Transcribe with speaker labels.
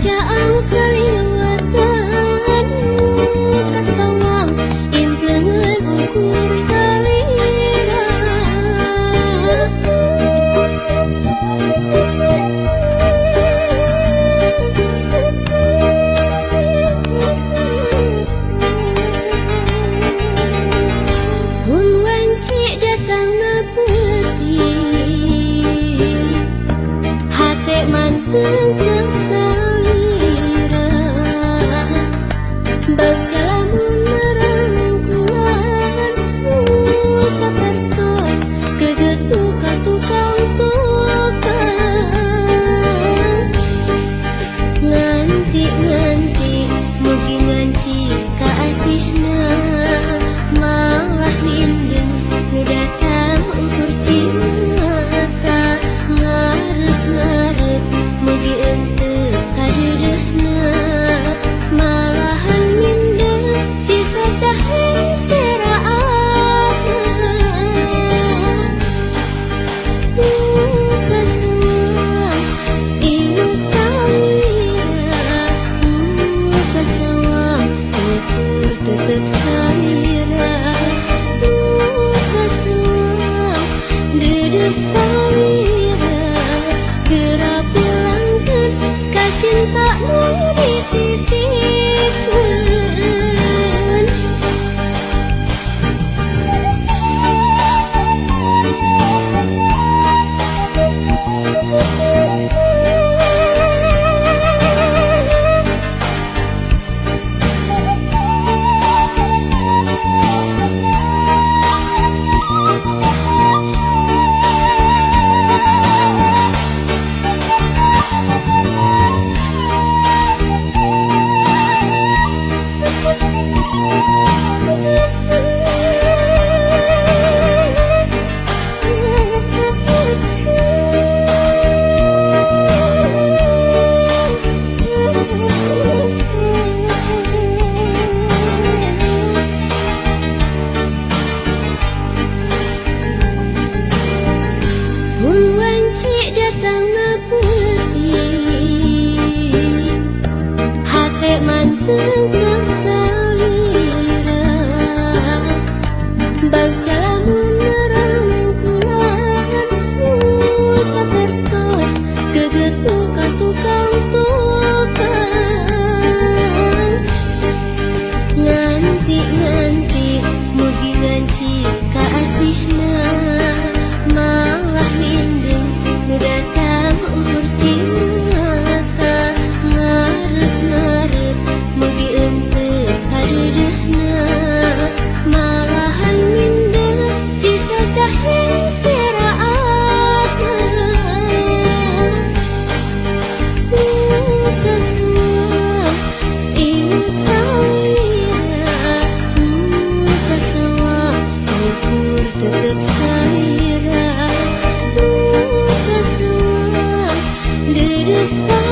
Speaker 1: caang saliwatan kasawang implengan ukur salira hun wanci datang na peti hate manteng kesalira baca lamun merangkulan sapertos kegetuka tukang tukang nganti mugi nganci kaasihna malah mindeng nu datang ukur cimata ngarep mugi ente kadeudeuna malahan mindeng cisa cahe seraan kasawang imut salira kasawang ukur tetep salira kasawang dedeh salira geura pulangkeun ka cinta nu dititipkeun. Hun wanci datang na peti hate manteng kesalira baca lamun merangkulan sapertos kegetuka tukang tukang nganti mugi nganci kaasihna malah mindeng nu datang ukur cimata ngarep mugi ente kadeudeuna malahan mindeng cisa cahe seraan kasawang imut salira kasawang ukur tetep salira kasawang dedeh salira